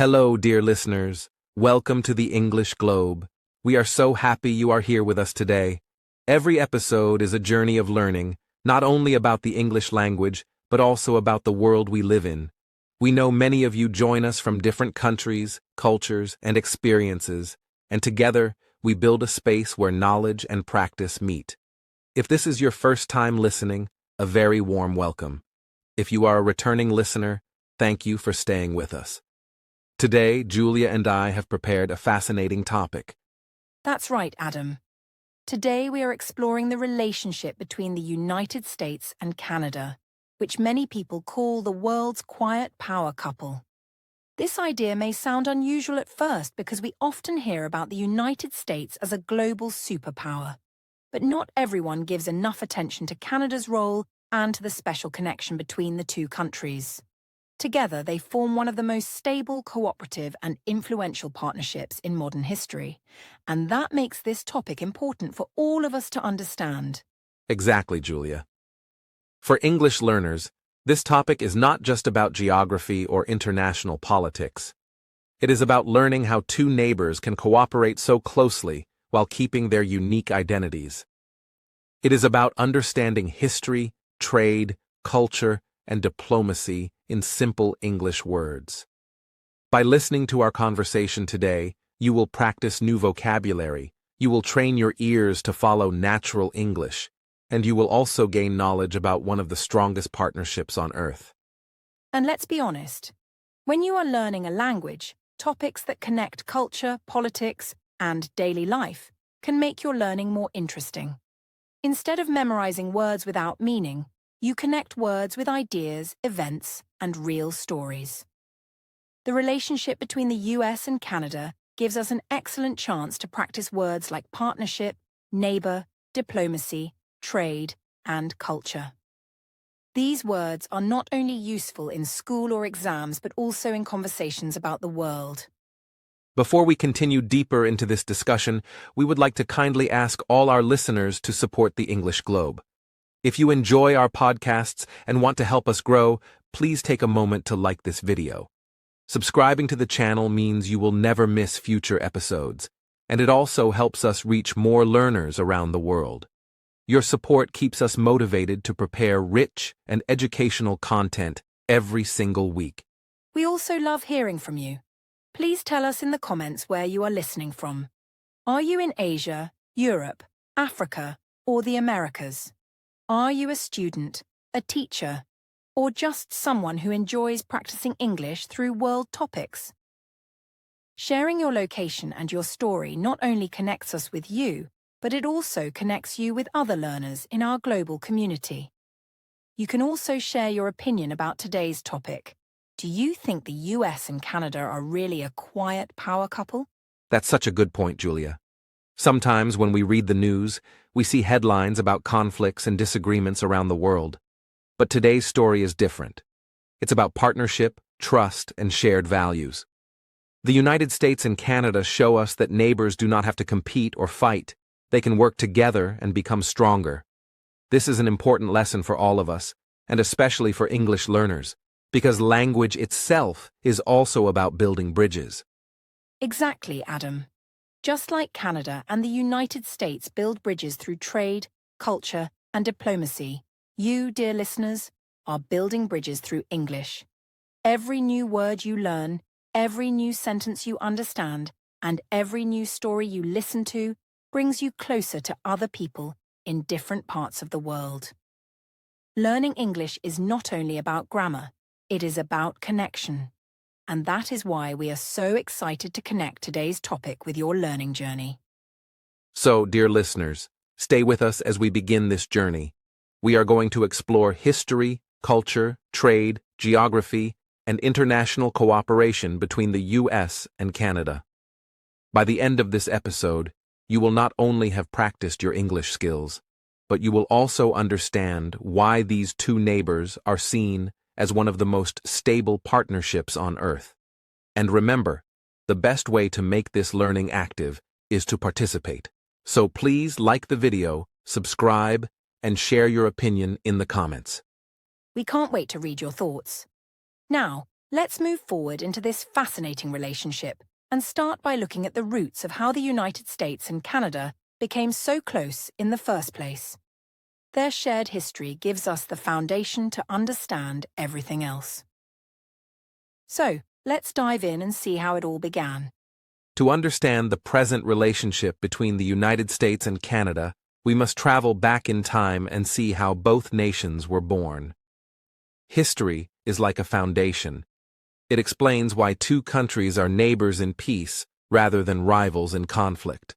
Hello, dear listeners. Welcome to the English Globe. We are so happy you are here with us today. Every episode is a journey of learning, not only about the English language, but also about the world we live in. We know many of you join us from different countries, cultures, and experiences, and together we build a space where knowledge and practice meet. If this is your first time listening, a very warm welcome. If you are a returning listener, thank you for staying with us. Today, Julia and I have prepared a fascinating topic. That's right, Adam. Today we are exploring the relationship between the United States and Canada, which many people call the world's quiet power couple. This idea may sound unusual at first because we often hear about the United States as a global superpower. But not everyone gives enough attention to Canada's role and to the special connection between the two countries. Together, they form one of the most stable, cooperative, and influential partnerships in modern history. And that makes this topic important for all of us to understand. Exactly, Julia. For English learners, this topic is not just about geography or international politics. It is about learning how two neighbors can cooperate so closely while keeping their unique identities. It is about understanding history, trade, culture, and diplomacy in simple English words. By listening to our conversation today, you will practice new vocabulary, you will train your ears to follow natural English, and you will also gain knowledge about one of the strongest partnerships on Earth. And let's be honest, when you are learning a language, topics that connect culture, politics, and daily life can make your learning more interesting. Instead of memorizing words without meaning, you connect words with ideas, events, and real stories. The relationship between the US and Canada gives us an excellent chance to practice words like partnership, neighbor, diplomacy, trade, and culture. These words are not only useful in school or exams, but also in conversations about the world. Before we continue deeper into this discussion, we would like to kindly ask all our listeners to support the English Globe. If you enjoy our podcasts and want to help us grow, please take a moment to like this video. Subscribing to the channel means you will never miss future episodes, and it also helps us reach more learners around the world. Your support keeps us motivated to prepare rich and educational content every single week. We also love hearing from you. Please tell us in the comments where you are listening from. Are you in Asia, Europe, Africa, or the Americas? Are you a student, a teacher, or just someone who enjoys practicing English through world topics? Sharing your location and your story not only connects us with you, but it also connects you with other learners in our global community. You can also share your opinion about today's topic. Do you think the US and Canada are really a quiet power couple? That's such a good point, Julia. Sometimes when we read the news, we see headlines about conflicts and disagreements around the world. But today's story is different. It's about partnership, trust, and shared values. The United States and Canada show us that neighbors do not have to compete or fight. They can work together and become stronger. This is an important lesson for all of us, and especially for English learners, because language itself is also about building bridges. Exactly, Adam. Just like Canada and the United States build bridges through trade, culture, and diplomacy, you, dear listeners, are building bridges through English. Every new word you learn, every new sentence you understand, and every new story you listen to brings you closer to other people in different parts of the world. Learning English is not only about grammar, it is about connection. And that is why we are so excited to connect today's topic with your learning journey. So, dear listeners, stay with us as we begin this journey. We are going to explore history, culture, trade, geography, and international cooperation between the US and Canada. By the end of this episode, you will not only have practiced your English skills, but you will also understand why these two neighbors are seen as one of the most stable partnerships on Earth. And remember, the best way to make this learning active is to participate. So please like the video, subscribe, and share your opinion in the comments. We can't wait to read your thoughts. Now, Let's move forward into this fascinating relationship and start by looking at the roots of how the United States and Canada became so close in the first place. Their shared history gives us the foundation to understand everything else. So, let's dive in and see how it all began. To understand the present relationship between the United States and Canada, we must travel back in time and see how both nations were born. History is like a foundation. It explains why two countries are neighbors in peace rather than rivals in conflict.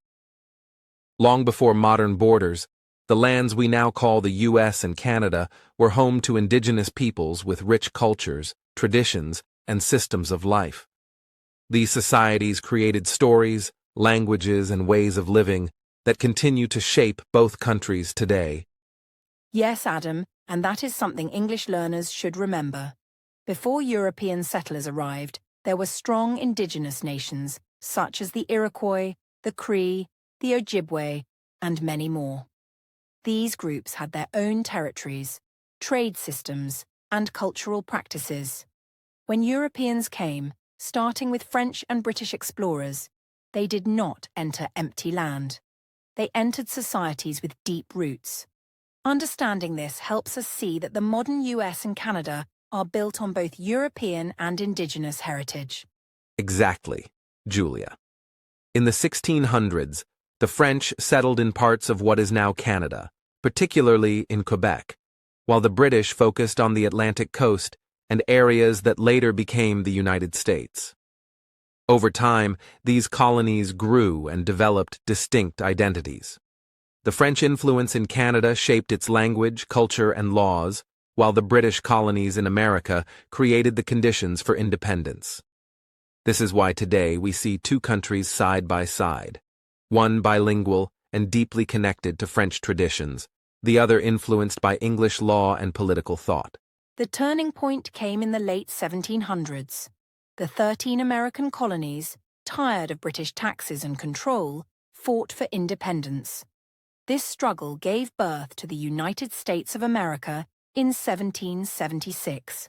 Long before modern borders, the lands we now call the U.S. and Canada were home to indigenous peoples with rich cultures, traditions, and systems of life. These societies created stories, languages, and ways of living that continue to shape both countries today. Yes, Adam, and that is something English learners should remember. Before European settlers arrived, there were strong indigenous nations, such as the Iroquois, the Cree, the Ojibwe, and many more. These groups had their own territories, trade systems, and cultural practices. When Europeans came, starting with French and British explorers, they did not enter empty land. They entered societies with deep roots. Understanding this helps us see that the modern US and Canada are built on both European and indigenous heritage. Exactly, Julia. In the 1600s, the French settled in parts of what is now Canada, particularly in Quebec, while the British focused on the Atlantic coast and areas that later became the United States. Over time, these colonies grew and developed distinct identities. The French influence in Canada shaped its language, culture, and laws, while the British colonies in America created the conditions for independence. This is why today we see two countries side by side, one bilingual and deeply connected to French traditions, the other influenced by English law and political thought. The turning point came in the late 1700s. The 13 American colonies, tired of British taxes and control, fought for independence. This struggle gave birth to the United States of America in 1776.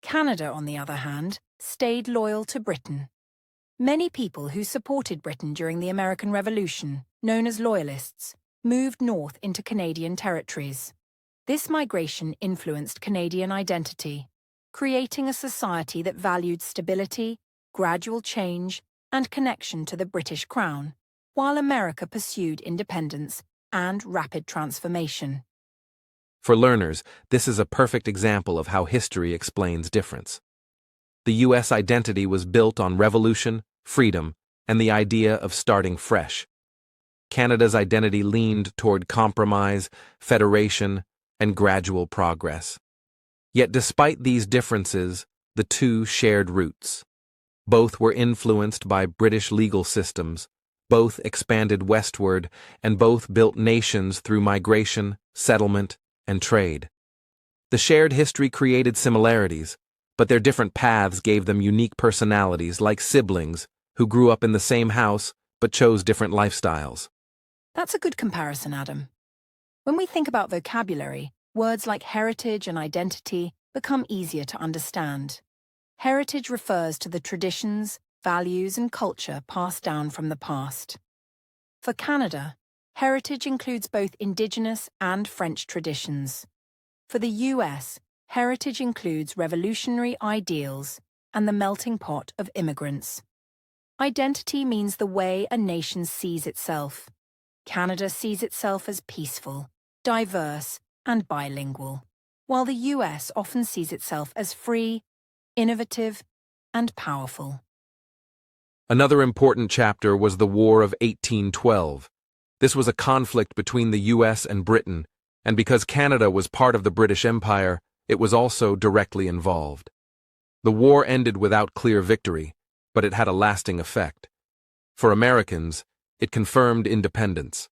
Canada, on the other hand, stayed loyal to Britain. Many people who supported Britain during the American Revolution, known as Loyalists, moved north into Canadian territories. This migration influenced Canadian identity, creating a society that valued stability, gradual change, and connection to the British Crown, while America pursued independence and rapid transformation. For learners, this is a perfect example of how history explains difference. The U.S. identity was built on revolution, freedom, and the idea of starting fresh. Canada's identity leaned toward compromise, federation, and gradual progress. Yet despite these differences, the two shared roots. Both were influenced by British legal systems, both expanded westward, and both built nations through migration, settlement, and trade. The shared history created similarities, but their different paths gave them unique personalities like siblings who grew up in the same house but chose different lifestyles. That's a good comparison, Adam. When we think about vocabulary, words like heritage and identity become easier to understand. Heritage refers to the traditions, values, and culture passed down from the past. For Canada, heritage includes both Indigenous and French traditions. For the US, heritage includes revolutionary ideals and the melting pot of immigrants. Identity means the way a nation sees itself. Canada sees itself as peaceful, diverse, and bilingual, while the US often sees itself as free, innovative, and powerful. Another important chapter was the War of 1812. This was a conflict between the U.S. and Britain, and because Canada was part of the British Empire, it was also directly involved. The war ended without clear victory, but it had a lasting effect. For Americans, it confirmed independence.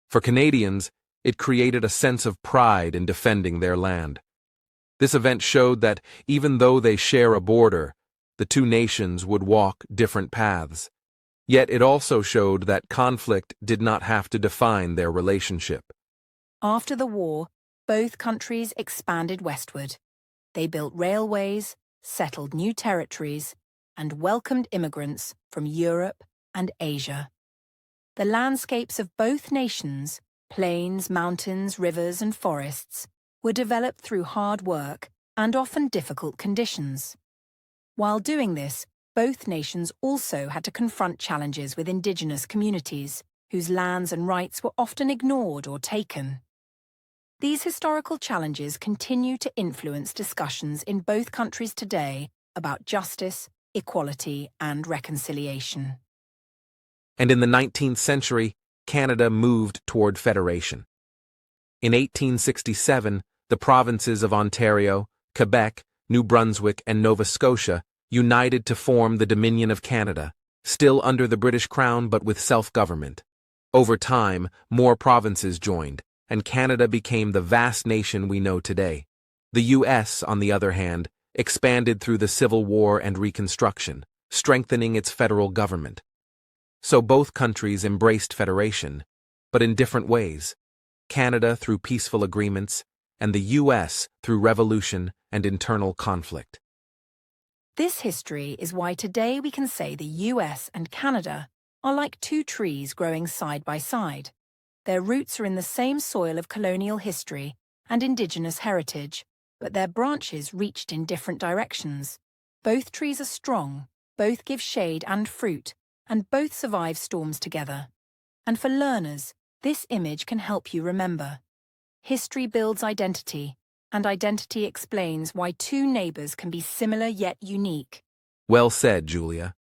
For Canadians, it created a sense of pride in defending their land. This event showed that even though they share a border, the two nations would walk different paths. Yet it also showed that conflict did not have to define their relationship. After the war, both countries expanded westward. They built railways, settled new territories, and welcomed immigrants from Europe and Asia. The landscapes of both nations, plains, mountains, rivers, and forests, were developed through hard work and often difficult conditions. While doing this, both nations also had to confront challenges with indigenous communities, whose lands and rights were often ignored or taken. These historical challenges continue to influence discussions in both countries today about justice, equality, and reconciliation. And in the 19th century, Canada moved toward federation. In 1867, the provinces of Ontario, Quebec, New Brunswick, and Nova Scotia united to form the Dominion of Canada, still under the British Crown but with self-government. Over time, more provinces joined, and Canada became the vast nation we know today. The U.S., on the other hand, expanded through the Civil War and Reconstruction, strengthening its federal government. So both countries embraced federation, but in different ways. Canada through peaceful agreements, and the U.S. through revolution and internal conflict. This history is why today we can say the US and Canada are like two trees growing side by side. Their roots are in the same soil of colonial history and indigenous heritage, but their branches reached in different directions. Both trees are strong, both give shade and fruit, and both survive storms together. And for learners, this image can help you remember. History builds identity, and identity explains why two neighbors can be similar yet unique. Well said, Julia.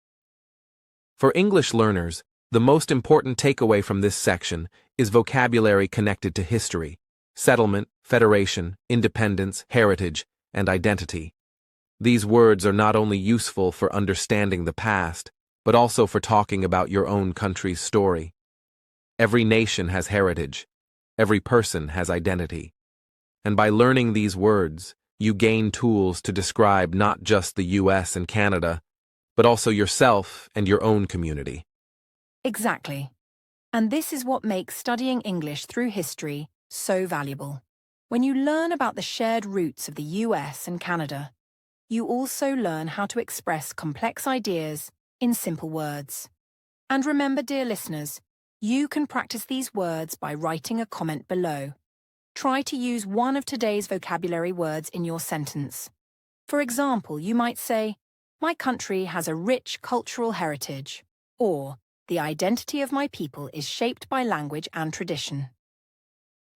For English learners, the most important takeaway from this section is vocabulary connected to history, settlement, federation, independence, heritage, and identity. These words are not only useful for understanding the past, but also for talking about your own country's story. Every nation has heritage. Every person has identity. And by learning these words, you gain tools to describe not just the US and Canada, but also yourself and your own community. Exactly. And this is what makes studying English through history so valuable. When you learn about the shared roots of the US and Canada, you also learn how to express complex ideas in simple words. And remember, dear listeners, you can practice these words by writing a comment below. Try to use one of today's vocabulary words in your sentence. For example, you might say, "My country has a rich cultural heritage," or "The identity of my people is shaped by language and tradition."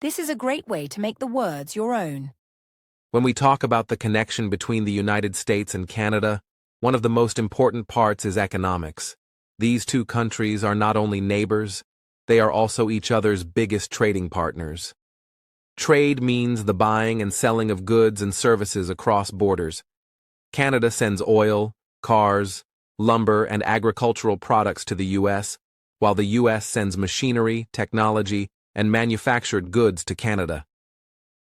This is a great way to make the words your own. When we talk about the connection between the United States and Canada, one of the most important parts is economics. These two countries are not only neighbors, they are also each other's biggest trading partners. Trade means the buying and selling of goods and services across borders. Canada sends oil, cars, lumber, and agricultural products to the U.S., while the U.S. sends machinery, technology, and manufactured goods to Canada.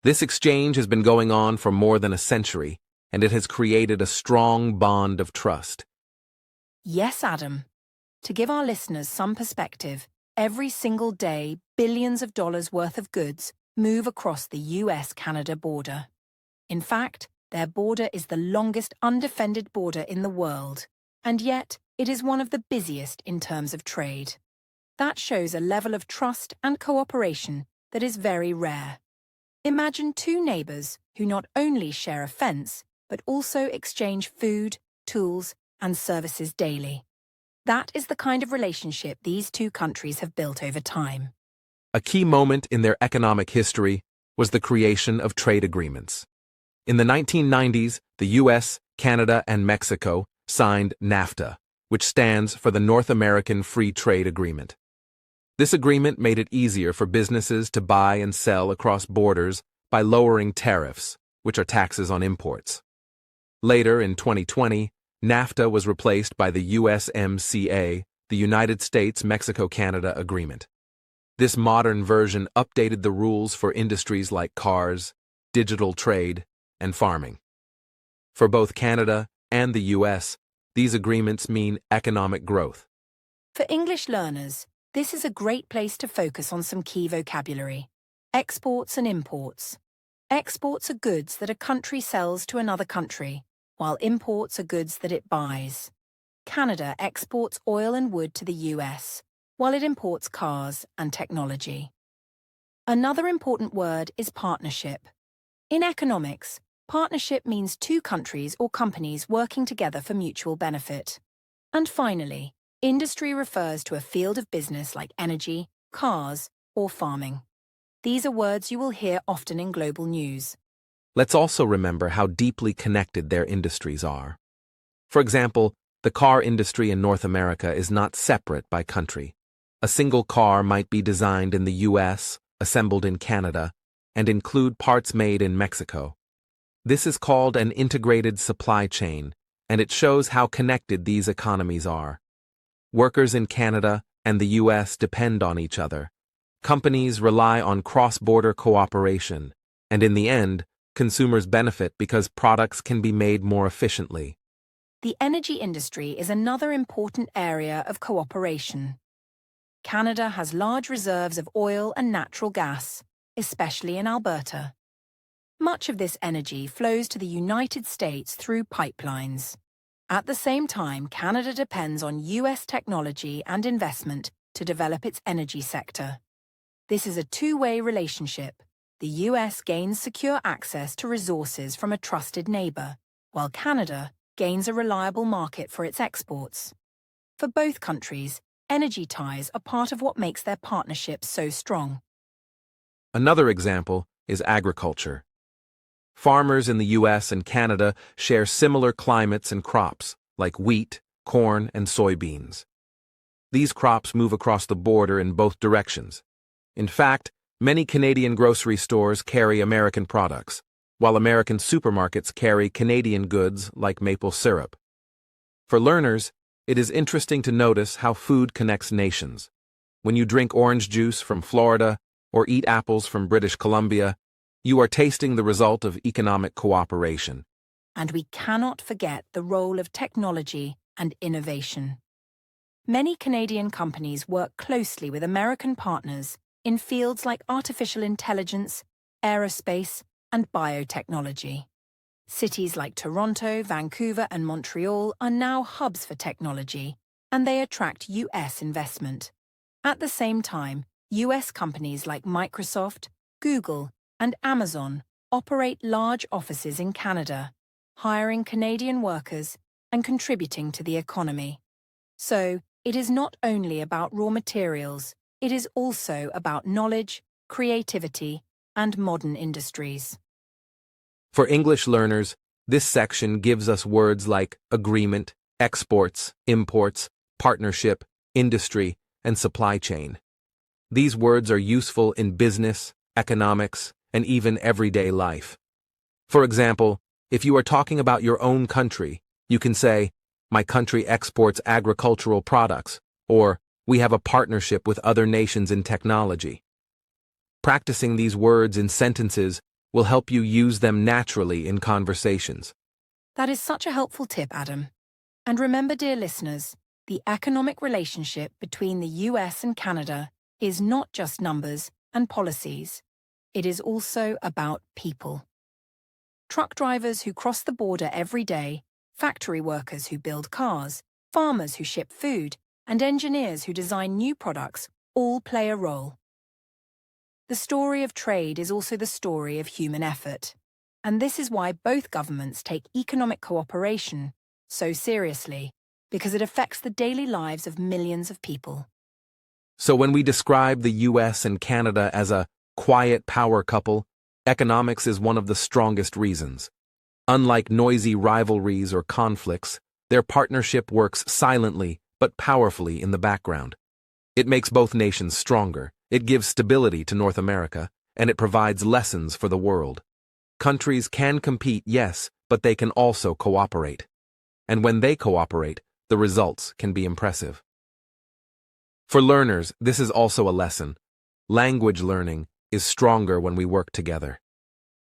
This exchange has been going on for more than a century, and it has created a strong bond of trust. Yes, Adam. To give our listeners some perspective, every single day, billions of dollars worth of goods move across the US-Canada border. In fact, their border is the longest undefended border in the world, and yet it is one of the busiest in terms of trade. That shows a level of trust and cooperation that is very rare. Imagine two neighbors who not only share a fence, but also exchange food, tools, and services daily. That is the kind of relationship these two countries have built over time. A key moment in their economic history was the creation of trade agreements. In the 1990s, the U.S., Canada, and Mexico signed NAFTA, which stands for the North American Free Trade Agreement. This agreement made it easier for businesses to buy and sell across borders by lowering tariffs, which are taxes on imports. Later, in 2020, NAFTA was replaced by the USMCA, the United States-Mexico-Canada Agreement. This modern version updated the rules for industries like cars, digital trade, and farming. For both Canada and the U.S., these agreements mean economic growth. For English learners, this is a great place to focus on some key vocabulary. Exports and imports. Exports are goods that a country sells to another country, while imports are goods that it buys. Canada exports oil and wood to the US, while it imports cars and technology. Another important word is partnership. In economics, partnership means two countries or companies working together for mutual benefit. And finally, industry refers to a field of business like energy, cars, or farming. These are words you will hear often in global news. Let's also remember how deeply connected their industries are. For example, the car industry in North America is not separate by country. A single car might be designed in the US, assembled in Canada, and include parts made in Mexico. This is called an integrated supply chain, and it shows how connected these economies are. Workers in Canada and the US depend on each other. Companies rely on cross-border cooperation, and in the end, consumers benefit because products can be made more efficiently. The energy industry is another important area of cooperation. Canada has large reserves of oil and natural gas, especially in Alberta. Much of this energy flows to the United States through pipelines. At the same time, Canada depends on US technology and investment to develop its energy sector. This is a two-way relationship. The US gains secure access to resources from a trusted neighbor, while Canada gains a reliable market for its exports. For both countries, energy ties are part of what makes their partnership so strong. Another example is agriculture. Farmers in the US and Canada share similar climates and crops, like wheat, corn, and soybeans. These crops move across the border in both directions. In fact, many Canadian grocery stores carry American products, while American supermarkets carry Canadian goods like maple syrup. For learners, it is interesting to notice how food connects nations. When you drink orange juice from Florida or eat apples from British Columbia, you are tasting the result of economic cooperation. And we cannot forget the role of technology and innovation. Many Canadian companies work closely with American partners in fields like artificial intelligence, aerospace, and biotechnology. Cities like Toronto, Vancouver, and Montreal are now hubs for technology, and they attract US investment. At the same time, US companies like Microsoft, Google, and Amazon operate large offices in Canada, hiring Canadian workers and contributing to the economy. So, it is not only about raw materials, it is also about knowledge, creativity, and modern industries. For English learners, this section gives us words like agreement, exports, imports, partnership, industry, and supply chain. These words are useful in business, economics, and even everyday life. For example, if you are talking about your own country, you can say, "My country exports agricultural products," or "We have a partnership with other nations in technology." Practicing these words in sentences will help you use them naturally in conversations. That is such a helpful tip, Adam. And remember, dear listeners, the economic relationship between the US and Canada is not just numbers and policies. It is also about people. Truck drivers who cross the border every day, factory workers who build cars, farmers who ship food, and engineers who design new products all play a role. The story of trade is also the story of human effort, and this is why both governments take economic cooperation so seriously, because it affects the daily lives of millions of people. So when we describe the US and Canada as a quiet power couple, economics is one of the strongest reasons. Unlike noisy rivalries or conflicts, their partnership works silently but powerfully in the background. It makes both nations stronger, it gives stability to North America, and it provides lessons for the world. Countries can compete, yes, but they can also cooperate. And when they cooperate, the results can be impressive. For learners, this is also a lesson. Language learning is stronger when we work together.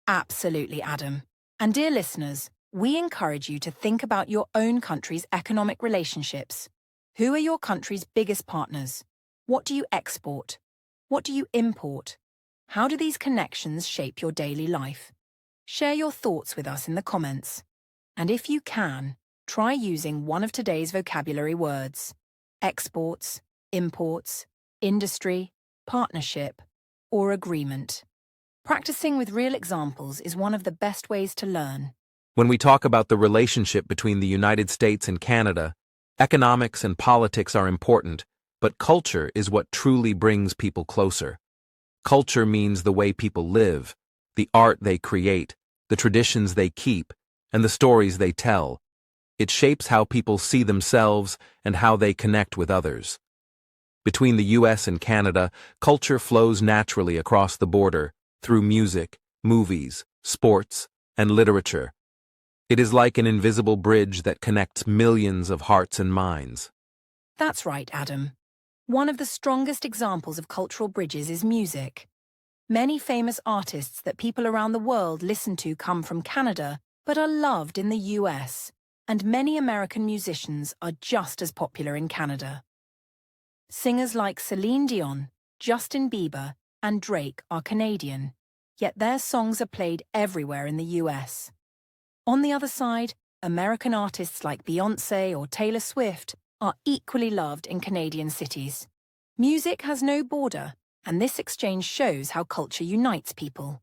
Absolutely, Adam. And dear listeners, we encourage you to think about your own country's economic relationships. Who are your country's biggest partners? What do you export? What do you import? How do these connections shape your daily life? Share your thoughts with us in the comments. And if you can, try using one of today's vocabulary words: exports, imports, industry, partnership, or agreement. Practicing with real examples is one of the best ways to learn. When we talk about the relationship between the United States and Canada, economics and politics are important, but culture is what truly brings people closer. Culture means the way people live, the art they create, the traditions they keep, and the stories they tell. It shapes how people see themselves and how they connect with others. Between the US and Canada, culture flows naturally across the border through music, movies, sports, and literature. It is like an invisible bridge that connects millions of hearts and minds. That's right, Adam. One of the strongest examples of cultural bridges is music. Many famous artists that people around the world listen to come from Canada, but are loved in the US, and many American musicians are just as popular in Canada. Singers like Celine Dion, Justin Bieber, and Drake are Canadian, yet their songs are played everywhere in the US. On the other side, American artists like Beyoncé or Taylor Swift are equally loved in Canadian cities. Music has no border, and this exchange shows how culture unites people.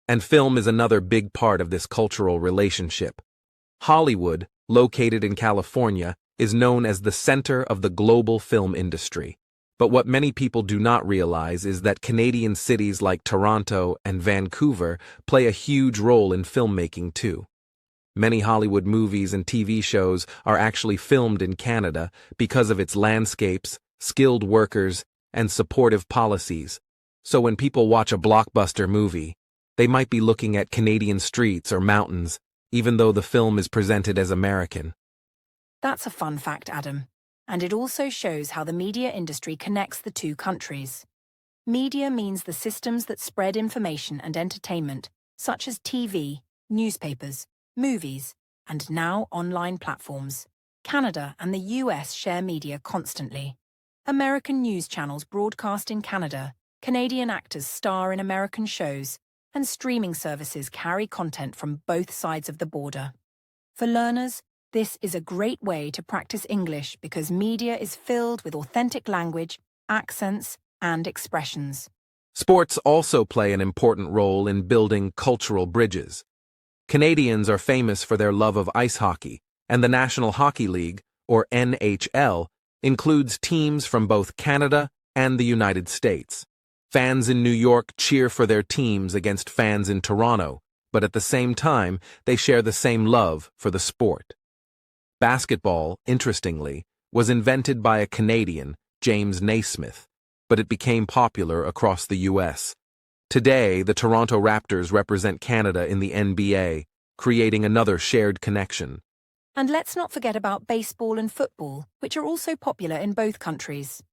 And film is another big part of this cultural relationship. Hollywood, located in California, is known as the center of the global film industry. But what many people do not realize is that Canadian cities like Toronto and Vancouver play a huge role in filmmaking too. Many Hollywood movies and TV shows are actually filmed in Canada because of its landscapes, skilled workers, and supportive policies. So when people watch a blockbuster movie, they might be looking at Canadian streets or mountains, even though the film is presented as American. That's a fun fact, Adam. And it also shows how the media industry connects the two countries. Media means the systems that spread information and entertainment, such as TV, newspapers, movies, and now online platforms. Canada and the US share media constantly. American news channels broadcast in Canada, Canadian actors star in American shows, and streaming services carry content from both sides of the border. For learners, this is a great way to practice English because media is filled with authentic language, accents, and expressions. Sports also play an important role in building cultural bridges. Canadians are famous for their love of ice hockey, and the National Hockey League, or NHL, includes teams from both Canada and the United States. Fans in New York cheer for their teams against fans in Toronto, but at the same time, they share the same love for the sport. Basketball, interestingly, was invented by a Canadian, James Naismith, but it became popular across the U.S. Today, the Toronto Raptors represent Canada in the NBA, creating another shared connection. And let's not forget about baseball and football, which are also popular in both countries.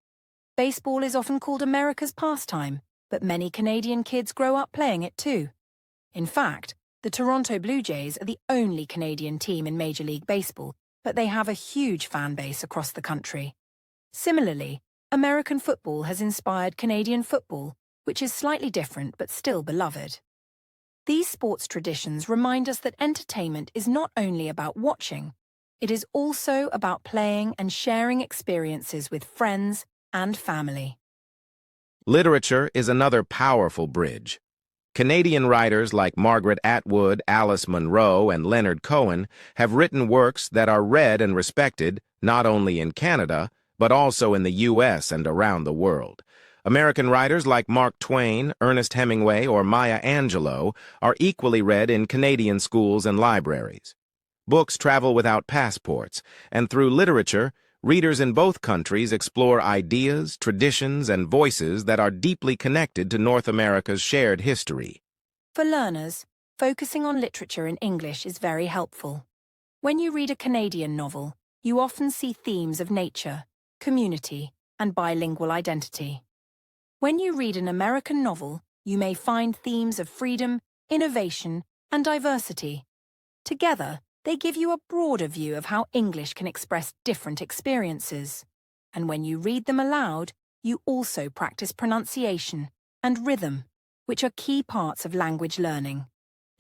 Baseball is often called America's pastime, but many Canadian kids grow up playing it too. In fact, the Toronto Blue Jays are the only Canadian team in Major League Baseball, but they have a huge fan base across the country. Similarly, American football has inspired Canadian football, which is slightly different but still beloved. These sports traditions remind us that entertainment is not only about watching, it is also about playing and sharing experiences with friends and family. Literature is another powerful bridge. Canadian writers like Margaret Atwood, Alice Munro, and Leonard Cohen have written works that are read and respected not only in Canada, but also in the U.S. and around the world. American writers like Mark Twain, Ernest Hemingway, or Maya Angelou are equally read in Canadian schools and libraries. Books travel without passports, and through literature, readers in both countries explore ideas, traditions, and voices that are deeply connected to North America's shared history. For learners, focusing on literature in English is very helpful. When you read a Canadian novel, you often see themes of nature, community, and bilingual identity. When you read an American novel, you may find themes of freedom, innovation, and diversity. Together, they give you a broader view of how English can express different experiences. And when you read them aloud, you also practice pronunciation and rhythm, which are key parts of language learning.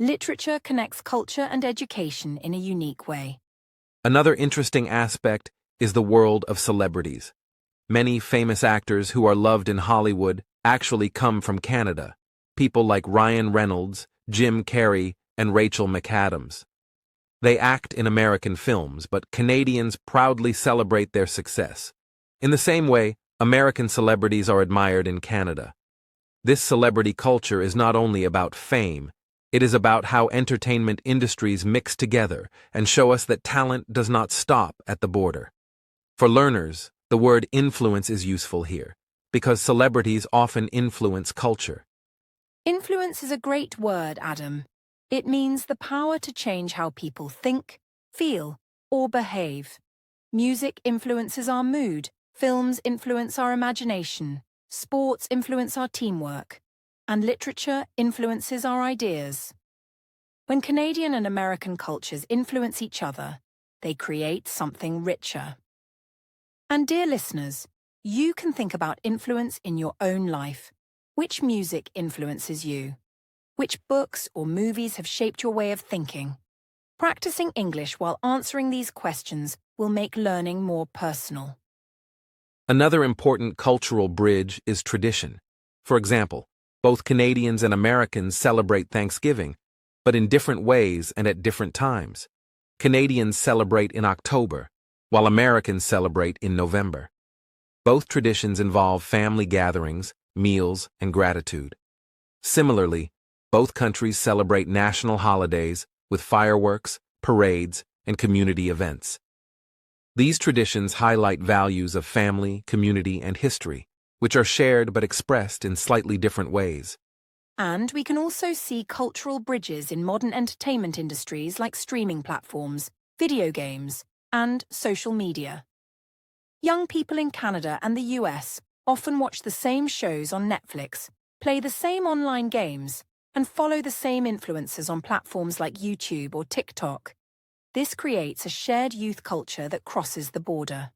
Literature connects culture and education in a unique way. Another interesting aspect is the world of celebrities. Many famous actors who are loved in Hollywood actually come from Canada. People like Ryan Reynolds, Jim Carrey, and Rachel McAdams. They act in American films, but Canadians proudly celebrate their success. In the same way, American celebrities are admired in Canada. This celebrity culture is not only about fame, it is about how entertainment industries mix together and show us that talent does not stop at the border. For learners, the word influence is useful here, because celebrities often influence culture. Influence is a great word, Adam. It means the power to change how people think, feel, or behave. Music influences our mood, films influence our imagination, sports influence our teamwork, and literature influences our ideas. When Canadian and American cultures influence each other, they create something richer. And dear listeners, you can think about influence in your own life. Which music influences you? Which books or movies have shaped your way of thinking? Practicing English while answering these questions will make learning more personal. Another important cultural bridge is tradition. For example, both Canadians and Americans celebrate Thanksgiving, but in different ways and at different times. Canadians celebrate in October, while Americans celebrate in November. Both traditions involve family gatherings, meals, and gratitude. Similarly, both countries celebrate national holidays with fireworks, parades, and community events. These traditions highlight values of family, community, and history, which are shared but expressed in slightly different ways. And we can also see cultural bridges in modern entertainment industries like streaming platforms, video games, and social media. Young people in Canada and the US often watch the same shows on Netflix, play the same online games, and follow the same influencers on platforms like YouTube or TikTok. This creates a shared youth culture that crosses the border.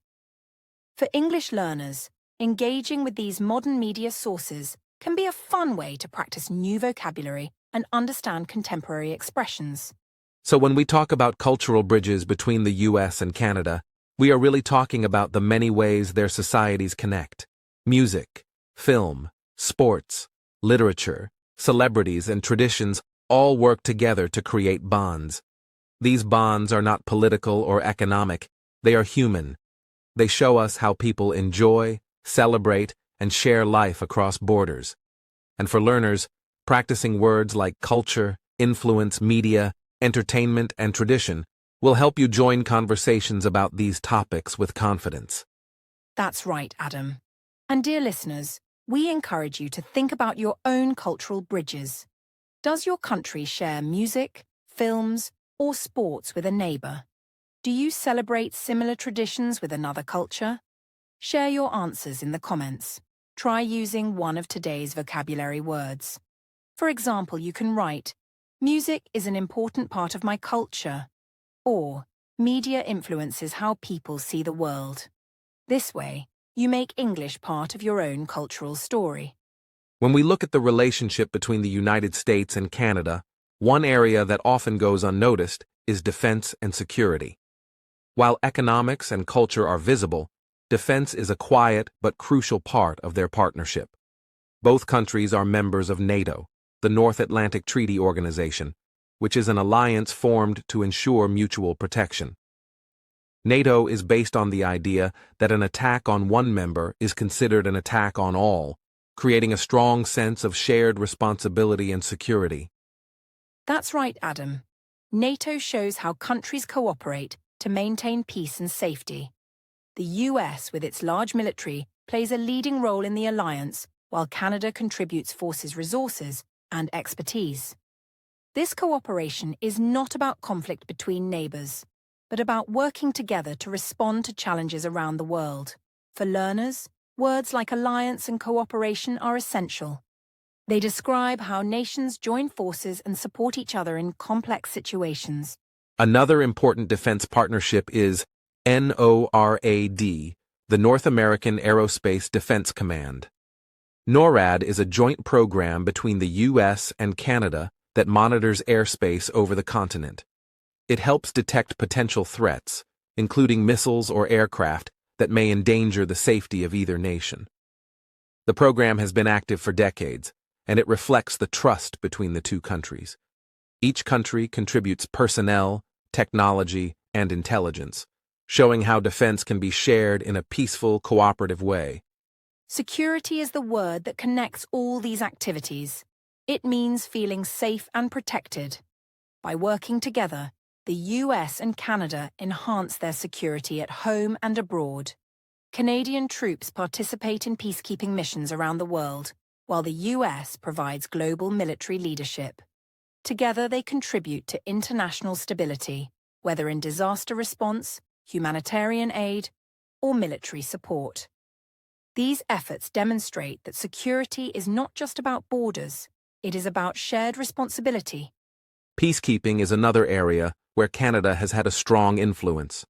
For English learners, engaging with these modern media sources can be a fun way to practice new vocabulary and understand contemporary expressions. So when we talk about cultural bridges between the US and Canada, we are really talking about the many ways their societies connect. Music, film, sports, literature, celebrities, and traditions all work together to create bonds. These bonds are not political or economic, they are human. They show us how people enjoy, celebrate, and share life across borders. And for learners, practicing words like culture, influence, media, entertainment, and tradition will help you join conversations about these topics with confidence. That's right, Adam. And dear listeners, we encourage you to think about your own cultural bridges. Does your country share music, films, or sports with a neighbour? Do you celebrate similar traditions with another culture? Share your answers in the comments. Try using one of today's vocabulary words. For example, you can write, "Music is an important part of my culture," or "Media influences how people see the world." This way, you make English part of your own cultural story. When we look at the relationship between the United States and Canada, one area that often goes unnoticed is defense and security. While economics and culture are visible, defense is a quiet but crucial part of their partnership. Both countries are members of NATO, the North Atlantic Treaty Organization, which is an alliance formed to ensure mutual protection. NATO is based on the idea that an attack on one member is considered an attack on all, creating a strong sense of shared responsibility and security. That's right, Adam. NATO shows how countries cooperate to maintain peace and safety. The US, with its large military, plays a leading role in the alliance, while Canada contributes forces resources and expertise. This cooperation is not about conflict between neighbours, but about working together to respond to challenges around the world. For learners, words like alliance and cooperation are essential. They describe how nations join forces and support each other in complex situations. Another important defense partnership is NORAD, the North American Aerospace Defense Command. NORAD is a joint program between the US and Canada that monitors airspace over the continent. It helps detect potential threats, including missiles or aircraft that may endanger the safety of either nation. The program has been active for decades, and it reflects the trust between the two countries. Each country contributes personnel, technology, and intelligence, showing how defense can be shared in a peaceful, cooperative way. Security is the word that connects all these activities. It means feeling safe and protected. By working together, the US and Canada enhance their security at home and abroad. Canadian troops participate in peacekeeping missions around the world, while the US provides global military leadership. Together they contribute to international stability, whether in disaster response, humanitarian aid, or military support. These efforts demonstrate that security is not just about borders, it is about shared responsibility. Peacekeeping is another area where Canada has had a strong influence.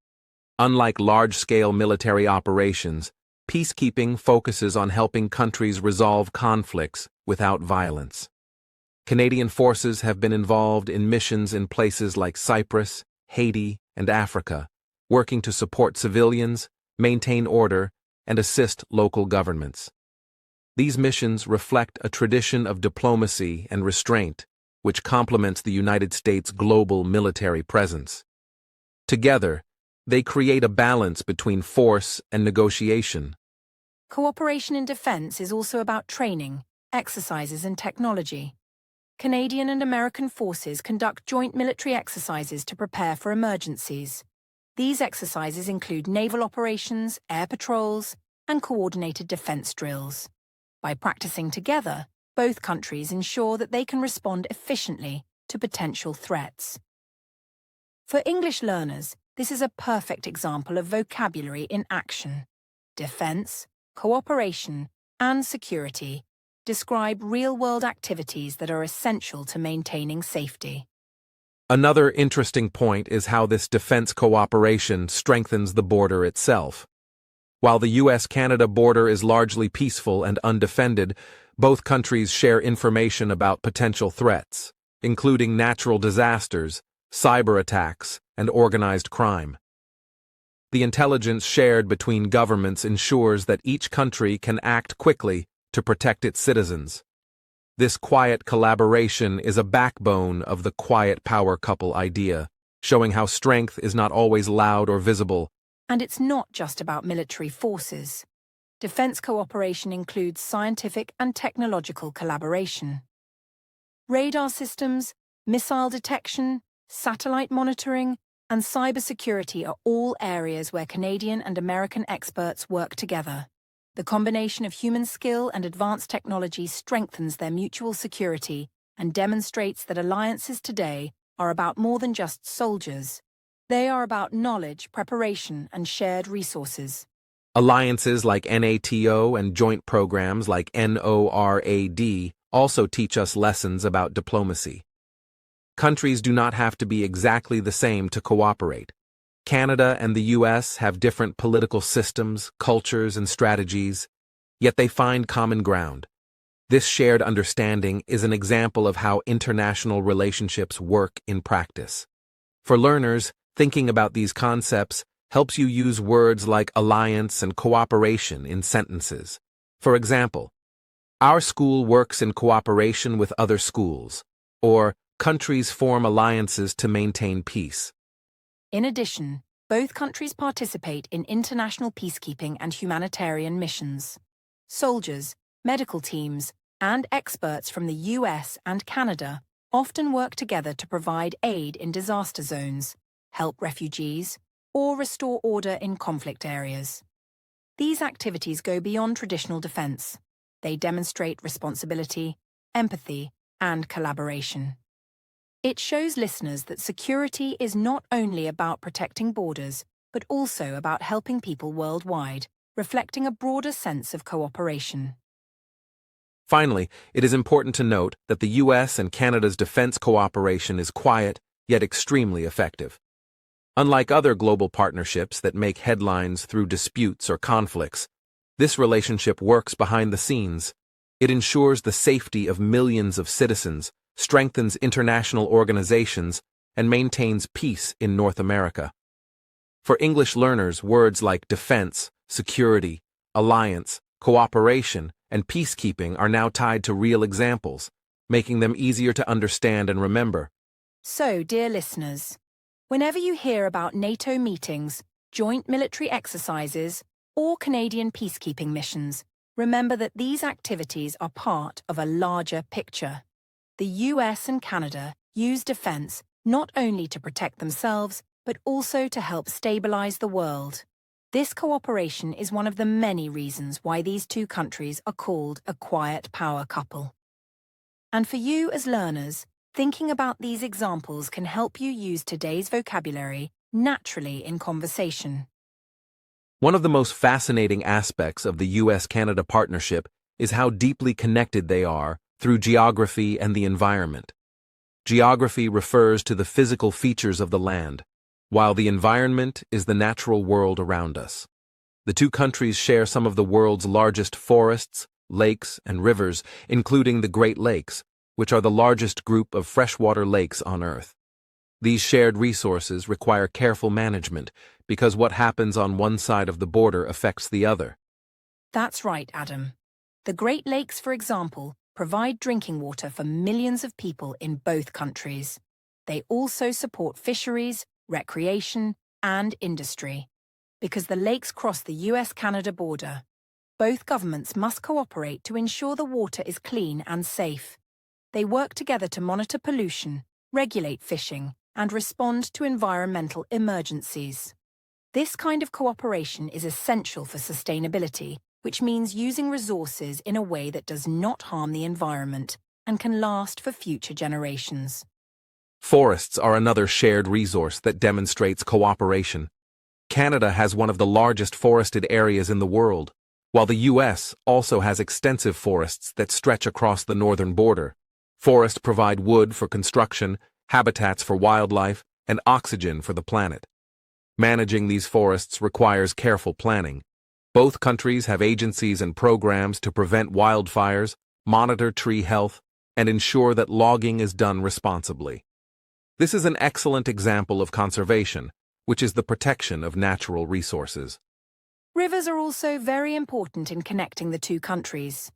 Unlike large-scale military operations, peacekeeping focuses on helping countries resolve conflicts without violence. Canadian forces have been involved in missions in places like Cyprus, Haiti, and Africa, working to support civilians, maintain order, and assist local governments. These missions reflect a tradition of diplomacy and restraint, which complements the United States' global military presence. Together, they create a balance between force and negotiation. Cooperation in defense is also about training, exercises, and technology. Canadian and American forces conduct joint military exercises to prepare for emergencies. These exercises include naval operations, air patrols, and coordinated defense drills. By practicing together, both countries ensure that they can respond efficiently to potential threats. For English learners, this is a perfect example of vocabulary in action. Defense, cooperation, and security describe real-world activities that are essential to maintaining safety. Another interesting point is how this defense cooperation strengthens the border itself. While the US-Canada border is largely peaceful and undefended, both countries share information about potential threats, including natural disasters, cyber attacks, and organized crime. The intelligence shared between governments ensures that each country can act quickly to protect its citizens. This quiet collaboration is a backbone of the quiet power couple idea, showing how strength is not always loud or visible. And it's not just about military forces. Defense cooperation includes scientific and technological collaboration. Radar systems, missile detection, satellite monitoring, and cybersecurity are all areas where Canadian and American experts work together. The combination of human skill and advanced technology strengthens their mutual security and demonstrates that alliances today are about more than just soldiers. They are about knowledge, preparation, and shared resources. Alliances like NATO and joint programs like NORAD also teach us lessons about diplomacy. Countries do not have to be exactly the same to cooperate. Canada and the US have different political systems, cultures, and strategies, yet they find common ground. This shared understanding is an example of how international relationships work in practice. For learners, thinking about these concepts helps you use words like alliance and cooperation in sentences. For example, our school works in cooperation with other schools, or countries form alliances to maintain peace. In addition, both countries participate in international peacekeeping and humanitarian missions. Soldiers, medical teams, and experts from the US and Canada often work together to provide aid in disaster zones, help refugees, or restore order in conflict areas. These activities go beyond traditional defense. They demonstrate responsibility, empathy, and collaboration. It shows listeners that security is not only about protecting borders, but also about helping people worldwide, reflecting a broader sense of cooperation. Finally, it is important to note that the US and Canada's defense cooperation is quiet, yet extremely effective. Unlike other global partnerships that make headlines through disputes or conflicts, this relationship works behind the scenes. It ensures the safety of millions of citizens, strengthens international organizations, and maintains peace in North America. For English learners, words like defense, security, alliance, cooperation, and peacekeeping are now tied to real examples, making them easier to understand and remember. So, dear listeners, whenever you hear about NATO meetings, joint military exercises, or Canadian peacekeeping missions, remember that these activities are part of a larger picture. The US and Canada use defense not only to protect themselves, but also to help stabilize the world. This cooperation is one of the many reasons why these two countries are called a quiet power couple. And for you as learners, thinking about these examples can help you use today's vocabulary naturally in conversation. One of the most fascinating aspects of the US-Canada partnership is how deeply connected they are through geography and the environment. Geography refers to the physical features of the land, while the environment is the natural world around us. The two countries share some of the world's largest forests, lakes, and rivers, including the Great Lakes, which are the largest group of freshwater lakes on Earth. These shared resources require careful management because what happens on one side of the border affects the other. That's right, Adam. The Great Lakes, for example, provide drinking water for millions of people in both countries. They also support fisheries, recreation, and industry. Because the lakes cross the US-Canada border, both governments must cooperate to ensure the water is clean and safe. They work together to monitor pollution, regulate fishing, and respond to environmental emergencies. This kind of cooperation is essential for sustainability, which means using resources in a way that does not harm the environment and can last for future generations. Forests are another shared resource that demonstrates cooperation. Canada has one of the largest forested areas in the world, while the US also has extensive forests that stretch across the northern border. Forests provide wood for construction, habitats for wildlife, and oxygen for the planet. Managing these forests requires careful planning. Both countries have agencies and programs to prevent wildfires, monitor tree health, and ensure that logging is done responsibly. This is an excellent example of conservation, which is the protection of natural resources. Rivers are also very important in connecting the two countries.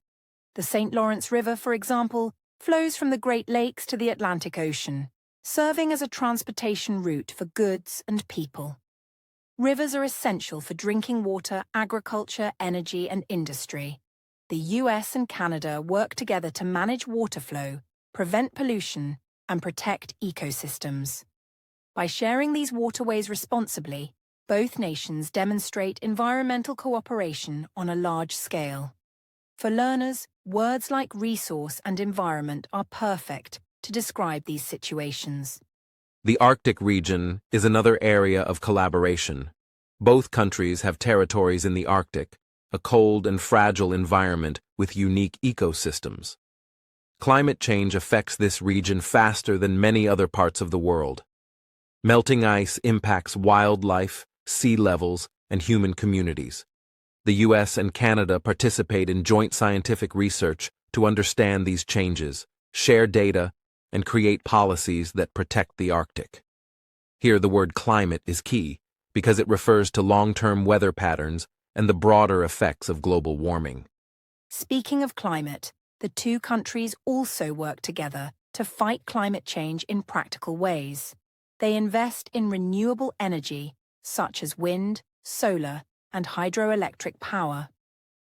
The St. Lawrence River, for example, flows from the Great Lakes to the Atlantic Ocean, serving as a transportation route for goods and people. Rivers are essential for drinking water, agriculture, energy, and industry. The US and Canada work together to manage water flow, prevent pollution, and protect ecosystems. By sharing these waterways responsibly, both nations demonstrate environmental cooperation on a large scale. For learners, words like resource and environment are perfect to describe these situations. The Arctic region is another area of collaboration. Both countries have territories in the Arctic, a cold and fragile environment with unique ecosystems. Climate change affects this region faster than many other parts of the world. Melting ice impacts wildlife, sea levels, and human communities. The US and Canada participate in joint scientific research to understand these changes, share data, and create policies that protect the Arctic. Here the word climate is key because it refers to long-term weather patterns and the broader effects of global warming. Speaking of climate, the two countries also work together to fight climate change in practical ways. They invest in renewable energy, such as wind, solar, and hydroelectric power.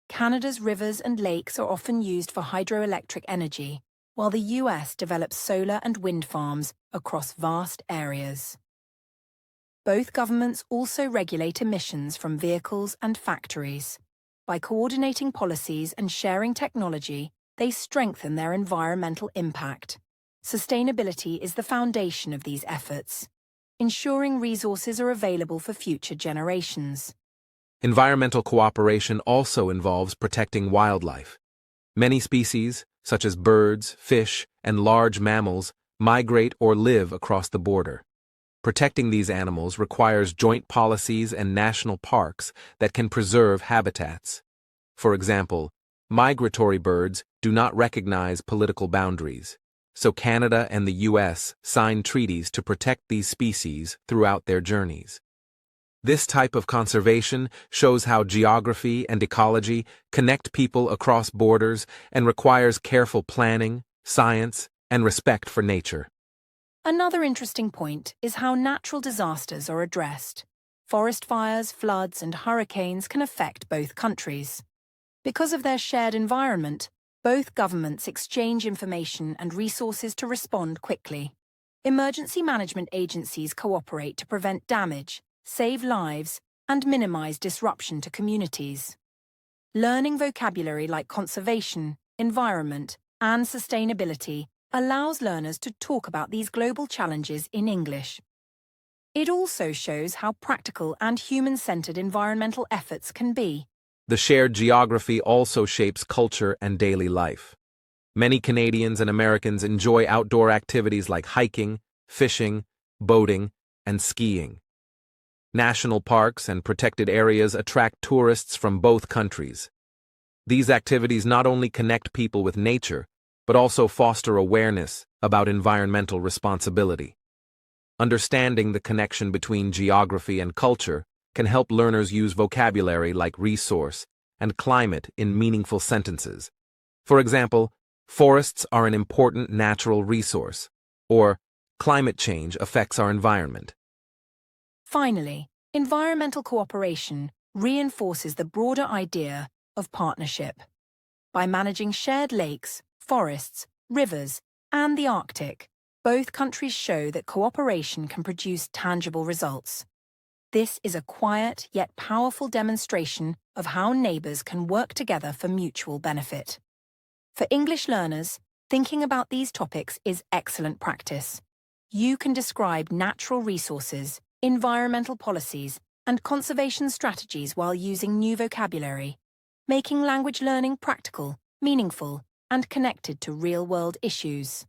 Canada's rivers and lakes are often used for hydroelectric energy, while the US develops solar and wind farms across vast areas. Both governments also regulate emissions from vehicles and factories. By coordinating policies and sharing technology, they strengthen their environmental impact. Sustainability is the foundation of these efforts, ensuring resources are available for future generations. Environmental cooperation also involves protecting wildlife. Many species, such as birds, fish, and large mammals, migrate or live across the border. Protecting these animals requires joint policies and national parks that can preserve habitats. For example, migratory birds do not recognize political boundaries. so Canada and the US signed treaties to protect these species throughout their journeys. This type of conservation shows how geography and ecology connect people across borders and requires careful planning, science, and respect for nature. Another interesting point is how natural disasters are addressed. Forest fires, floods, and hurricanes can affect both countries. Because of their shared environment, both governments exchange information and resources to respond quickly. Emergency management agencies cooperate to prevent damage, save lives, and minimize disruption to communities. Learning vocabulary like conservation, environment, and sustainability allows learners to talk about these global challenges in English. It also shows how practical and human-centered environmental efforts can be. The shared geography also shapes culture and daily life. Many Canadians and Americans enjoy outdoor activities like hiking, fishing, boating, and skiing. National parks and protected areas attract tourists from both countries. These activities not only connect people with nature, but also foster awareness about environmental responsibility. Understanding the connection between geography and culture can help learners use vocabulary like resource and climate in meaningful sentences. For example, forests are an important natural resource, or climate change affects our environment. Finally, environmental cooperation reinforces the broader idea of partnership. By managing shared lakes, forests, rivers, and the Arctic, both countries show that cooperation can produce tangible results. This is a quiet yet powerful demonstration of how neighbors can work together for mutual benefit. For English learners, thinking about these topics is excellent practice. You can describe natural resources, environmental policies, and conservation strategies while using new vocabulary, making language learning practical, meaningful, and connected to real-world issues.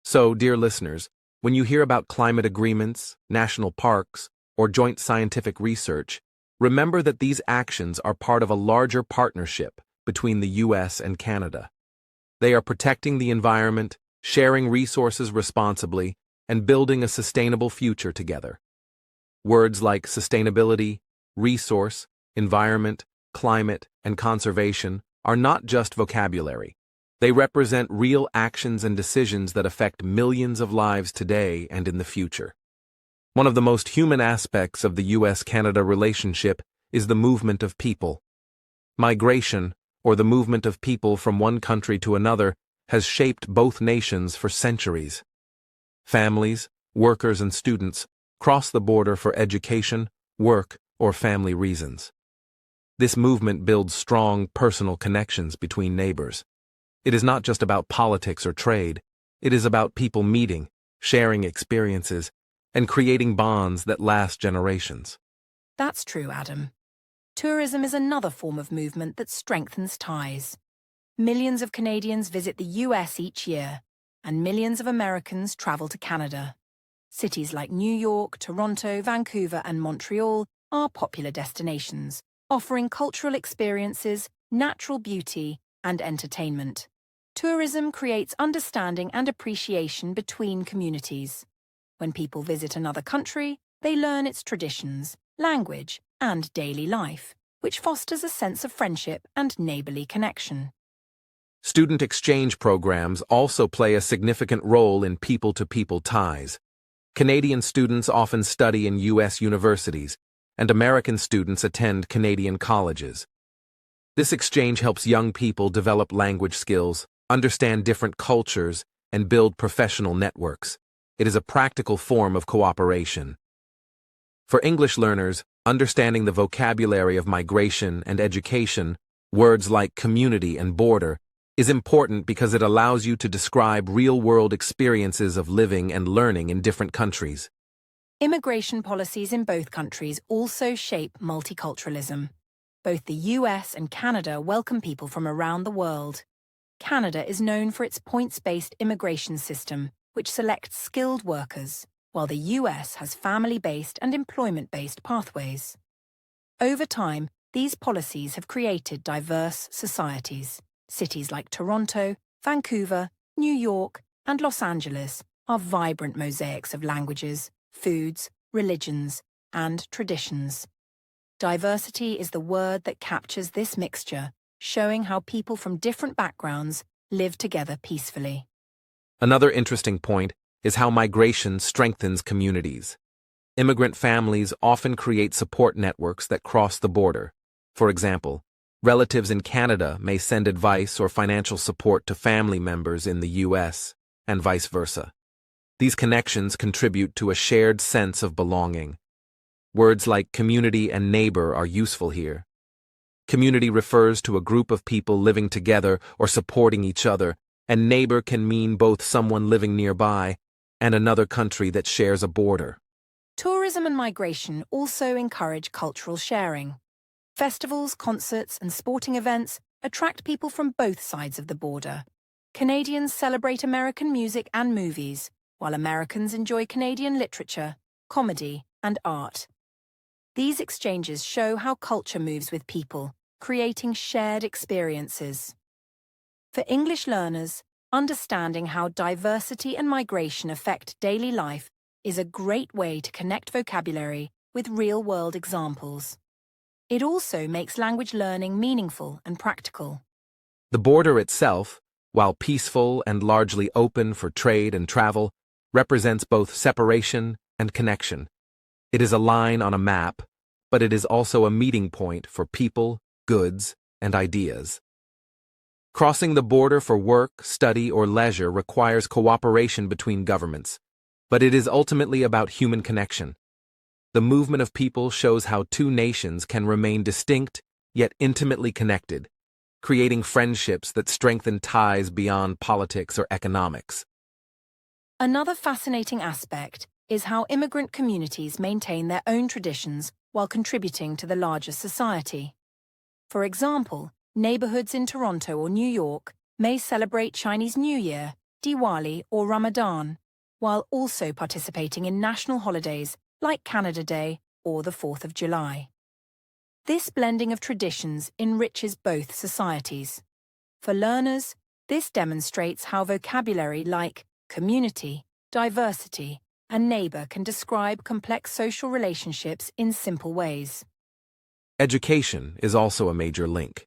So, dear listeners, when you hear about climate agreements, national parks, or joint scientific research, remember that these actions are part of a larger partnership between the US and Canada. They are protecting the environment, sharing resources responsibly, and building a sustainable future together. Words like sustainability, resource, environment, climate, and conservation are not just vocabulary. They represent real actions and decisions that affect millions of lives today and in the future. One of the most human aspects of the US-Canada relationship is the movement of people. Migration, or the movement of people from one country to another, has shaped both nations for centuries. Families, workers, and students cross the border for education, work, or family reasons. This movement builds strong personal connections between neighbors. It is not just about politics or trade. It is about people meeting, sharing experiences, and creating bonds that last generations. That's true, Adam. Tourism is another form of movement that strengthens ties. Millions of Canadians visit the US each year, and millions of Americans travel to Canada. Cities like New York, Toronto, Vancouver, and Montreal are popular destinations, offering cultural experiences, natural beauty, and entertainment. Tourism creates understanding and appreciation between communities. When people visit another country, they learn its traditions, language, and daily life, which fosters a sense of friendship and neighborly connection. Student exchange programs also play a significant role in people-to-people ties. Canadian students often study in US universities, and American students attend Canadian colleges. This exchange helps young people develop language skills, understand different cultures, and build professional networks. It is a practical form of cooperation. For English learners, understanding the vocabulary of migration and education, words like community and border, is important because it allows you to describe real-world experiences of living and learning in different countries. Immigration policies in both countries also shape multiculturalism. Both the US and Canada welcome people from around the world. Canada is known for its points-based immigration system, which selects skilled workers, while the US has family-based and employment-based pathways. Over time, these policies have created diverse societies. Cities like Toronto, Vancouver, New York, and Los Angeles are vibrant mosaics of languages, foods, religions, and traditions. Diversity is the word that captures this mixture, showing how people from different backgrounds live together peacefully. Another interesting point is how migration strengthens communities. Immigrant families often create support networks that cross the border. For example, relatives in Canada may send advice or financial support to family members in the U.S., and vice versa. These connections contribute to a shared sense of belonging. Words like community and neighbor are useful here. Community refers to a group of people living together or supporting each other, and neighbor can mean both someone living nearby and another country that shares a border. Tourism and migration also encourage cultural sharing. Festivals, concerts, and sporting events attract people from both sides of the border. Canadians celebrate American music and movies, while Americans enjoy Canadian literature, comedy, and art. These exchanges show how culture moves with people, creating shared experiences. For English learners, understanding how diversity and migration affect daily life is a great way to connect vocabulary with real-world examples. It also makes language learning meaningful and practical. The border itself, while peaceful and largely open for trade and travel, represents both separation and connection. It is a line on a map, but it is also a meeting point for people, goods, and ideas. Crossing the border for work, study, or leisure requires cooperation between governments, but it is ultimately about human connection. The movement of people shows how two nations can remain distinct yet intimately connected, creating friendships that strengthen ties beyond politics or economics. Another fascinating aspect is how immigrant communities maintain their own traditions while contributing to the larger society. For example, neighborhoods in Toronto or New York may celebrate Chinese New Year, Diwali, or Ramadan, while also participating in national holidays like Canada Day or the 4th of July. This blending of traditions enriches both societies. For learners, this demonstrates how vocabulary like community, diversity, and neighbor can describe complex social relationships in simple ways. Education is also a major link.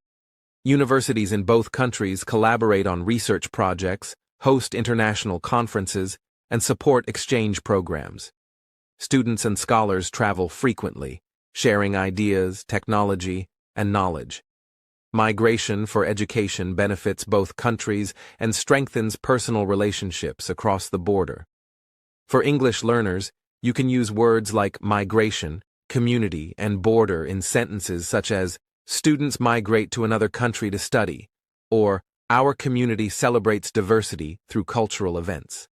Universities in both countries collaborate on research projects, host international conferences, and support exchange programs. Students and scholars travel frequently, sharing ideas, technology, and knowledge. Migration for education benefits both countries and strengthens personal relationships across the border. For English learners, you can use words like migration, community, and border in sentences such as, "Students migrate to another country to study," or "Our community celebrates diversity through cultural events."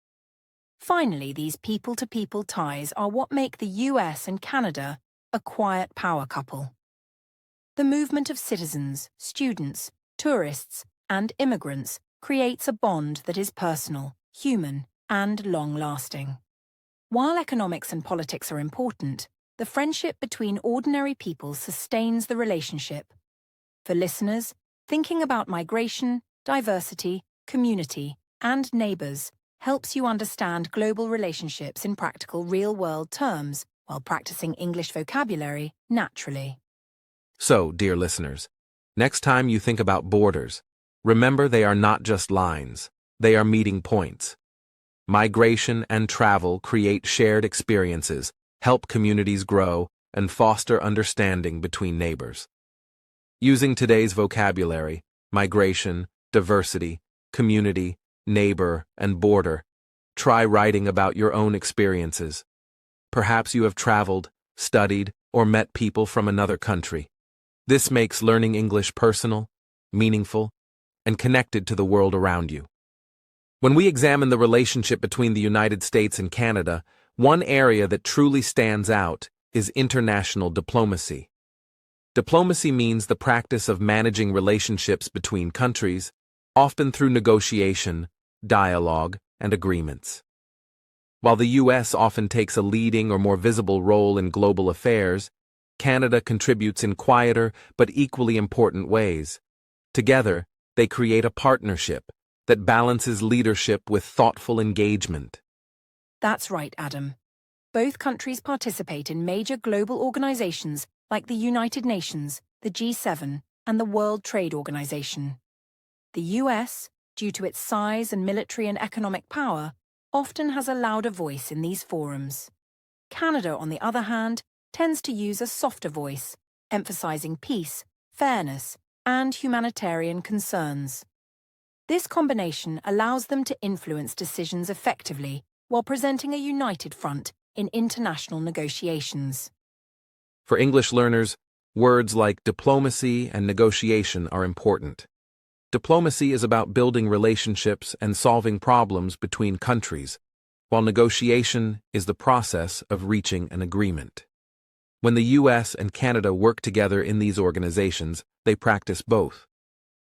Finally, these people-to-people ties are what make the US and Canada a quiet power couple. The movement of citizens, students, tourists, and immigrants creates a bond that is personal, human, and long-lasting. While economics and politics are important, the friendship between ordinary people sustains the relationship. For listeners, thinking about migration, diversity, community, and neighbors helps you understand global relationships in practical real-world terms while practicing English vocabulary naturally. So, dear listeners, next time you think about borders, remember they are not just lines, they are meeting points. Migration and travel create shared experiences, help communities grow, and foster understanding between neighbors. Using today's vocabulary, migration, diversity, community, neighbor, and border, try writing about your own experiences. Perhaps you have traveled, studied, or met people from another country. This makes learning English personal, meaningful, and connected to the world around you. When we examine the relationship between the United States and Canada, one area that truly stands out is international diplomacy. Diplomacy means the practice of managing relationships between countries, often through negotiation, dialogue, and agreements. While the U.S. often takes a leading or more visible role in global affairs, Canada contributes in quieter but equally important ways. Together, they create a partnership that balances leadership with thoughtful engagement. That's right, Adam. Both countries participate in major global organizations like the United Nations, the G7, and the World Trade Organization. The US, due to its size and military and economic power, often has a louder voice in these forums. Canada, on the other hand, tends to use a softer voice, emphasizing peace, fairness, and humanitarian concerns. This combination allows them to influence decisions effectively while presenting a united front in international negotiations. For English learners, words like diplomacy and negotiation are important. Diplomacy is about building relationships and solving problems between countries, while negotiation is the process of reaching an agreement. When the US and Canada work together in these organizations, they practice both.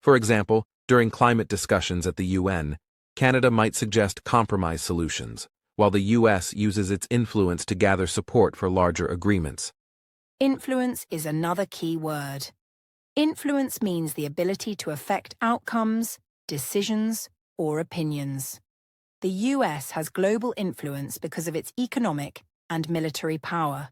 For example, during climate discussions at the UN, Canada might suggest compromise solutions, while the US uses its influence to gather support for larger agreements. Influence is another key word. Influence means the ability to affect outcomes, decisions, or opinions. The US has global influence because of its economic and military power.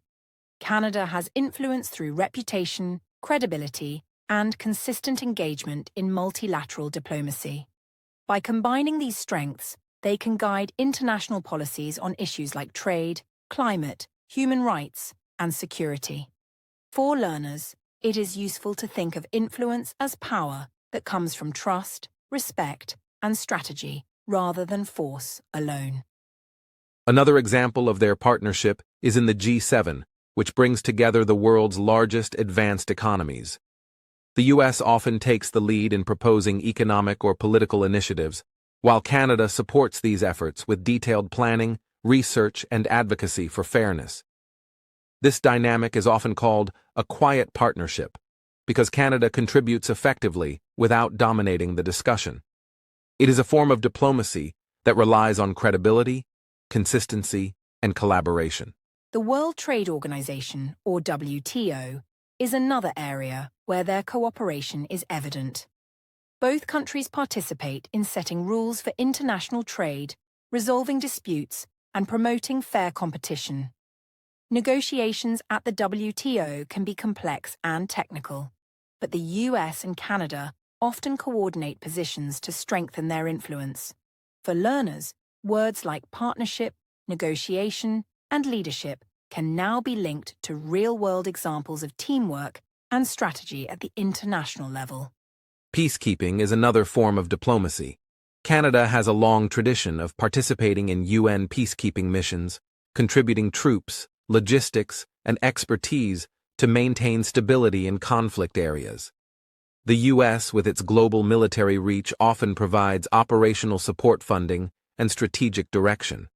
Canada has influence through reputation, credibility, and consistent engagement in multilateral diplomacy. By combining these strengths, they can guide international policies on issues like trade, climate, human rights, and security. For learners, it is useful to think of influence as power that comes from trust, respect, and strategy, rather than force alone. Another example of their partnership is in the G7, which brings together the world's largest advanced economies. The US often takes the lead in proposing economic or political initiatives, while Canada supports these efforts with detailed planning, research, and advocacy for fairness. This dynamic is often called a quiet partnership, because Canada contributes effectively without dominating the discussion. It is a form of diplomacy that relies on credibility, consistency, and collaboration. The World Trade Organization, or WTO, is another area where their cooperation is evident. Both countries participate in setting rules for international trade, resolving disputes, and promoting fair competition. Negotiations at the WTO can be complex and technical, but the US and Canada often coordinate positions to strengthen their influence. For learners, words like partnership, negotiation, and leadership can now be linked to real-world examples of teamwork and strategy at the international level. Peacekeeping is another form of diplomacy. Canada has a long tradition of participating in UN peacekeeping missions, contributing troops, logistics, and expertise to maintain stability in conflict areas. The US, with its global military reach, often provides operational support funding and strategic direction.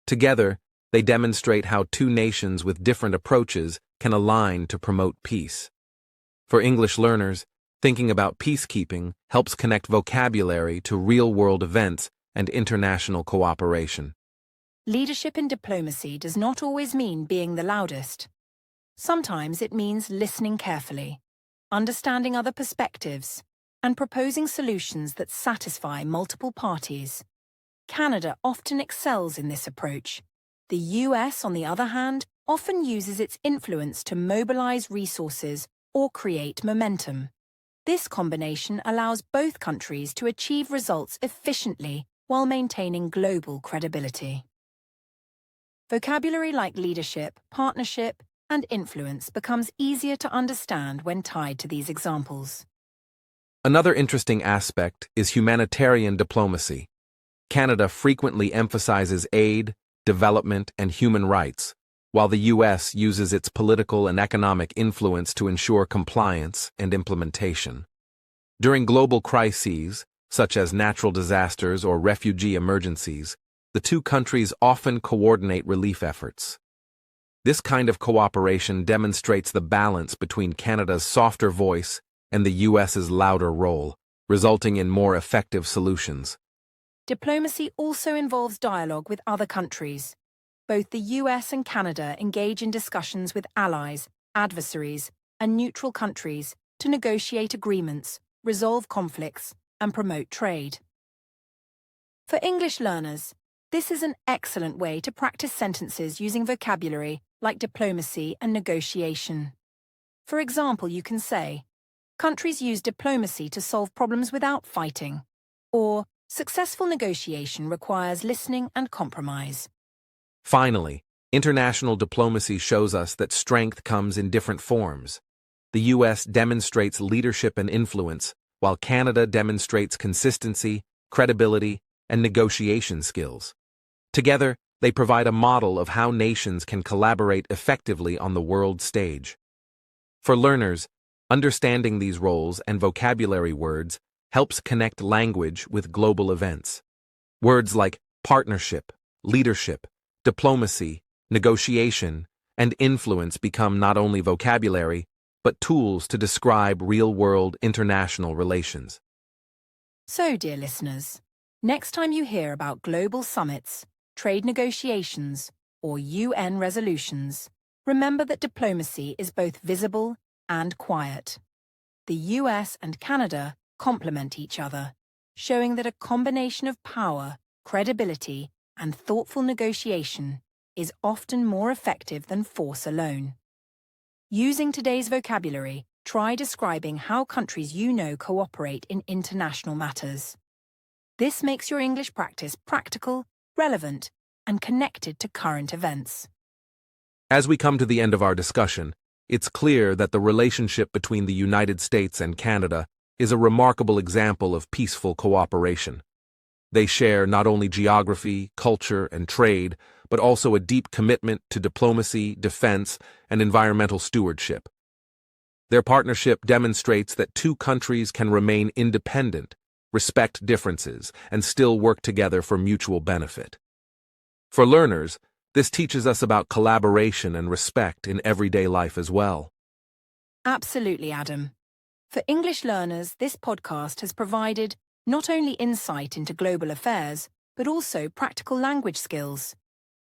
Together, they demonstrate how two nations with different approaches can align to promote peace. For English learners, thinking about peacekeeping helps connect vocabulary to real-world events and international cooperation. Leadership in diplomacy does not always mean being the loudest. Sometimes it means listening carefully, understanding other perspectives, and proposing solutions that satisfy multiple parties. Canada often excels in this approach. The US, on the other hand, often uses its influence to mobilize resources or create momentum. This combination allows both countries to achieve results efficiently while maintaining global credibility. Vocabulary like leadership, partnership, and influence becomes easier to understand when tied to these examples. Another interesting aspect is humanitarian diplomacy. Canada frequently emphasizes aid, development, and human rights, while the US uses its political and economic influence to ensure compliance and implementation. During global crises, such as natural disasters or refugee emergencies, the two countries often coordinate relief efforts. This kind of cooperation demonstrates the balance between Canada's softer voice and the US's louder role, resulting in more effective solutions. Diplomacy also involves dialogue with other countries. Both the US and Canada engage in discussions with allies, adversaries, and neutral countries to negotiate agreements, resolve conflicts, and promote trade. For English learners, this is an excellent way to practice sentences using vocabulary like diplomacy and negotiation. For example, you can say, countries use diplomacy to solve problems without fighting, or successful negotiation requires listening and compromise. Finally, international diplomacy shows us that strength comes in different forms. The U.S. demonstrates leadership and influence, while Canada demonstrates consistency, credibility, and negotiation skills. Together, they provide a model of how nations can collaborate effectively on the world stage. For learners, understanding these roles and vocabulary words helps connect language with global events. Words like partnership, leadership, diplomacy, negotiation, and influence become not only vocabulary, but tools to describe real-world international relations. So, dear listeners, next time you hear about global summits, trade negotiations, or UN resolutions, remember that diplomacy is both visible and quiet. The US and Canada complement each other, showing that a combination of power, credibility, and thoughtful negotiation is often more effective than force alone. Using today's vocabulary, try describing how countries you know cooperate in international matters. This makes your English practice practical, relevant, and connected to current events. As we come to the end of our discussion, it's clear that the relationship between the United States and Canada is a remarkable example of peaceful cooperation. They share not only geography, culture, and trade, but also a deep commitment to diplomacy, defense, and environmental stewardship. Their partnership demonstrates that two countries can remain independent, respect differences, and still work together for mutual benefit. For learners, this teaches us about collaboration and respect in everyday life as well. Absolutely, Adam. For English learners, this podcast has provided not only insight into global affairs, but also practical language skills.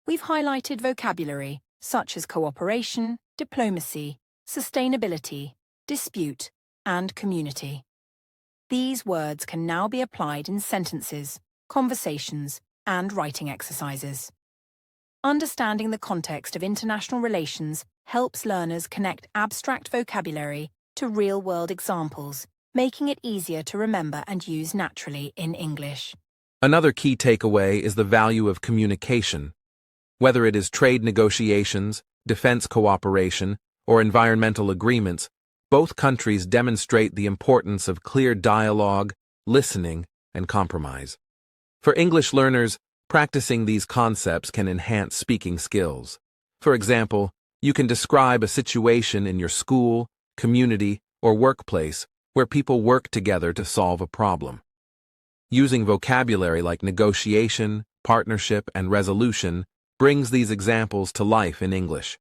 We've highlighted vocabulary such as cooperation, diplomacy, sustainability, dispute, and community. These words can now be applied in sentences, conversations, and writing exercises. Understanding the context of international relations helps learners connect abstract vocabulary to real-world examples, making it easier to remember and use naturally in English. Another key takeaway is the value of communication. Whether it is trade negotiations, defense cooperation, or environmental agreements, both countries demonstrate the importance of clear dialogue, listening, and compromise. For English learners, practicing these concepts can enhance speaking skills. For example, you can describe a situation in your school, community, or workplace where people work together to solve a problem. Using vocabulary like negotiation, partnership, and resolution brings these examples to life in English.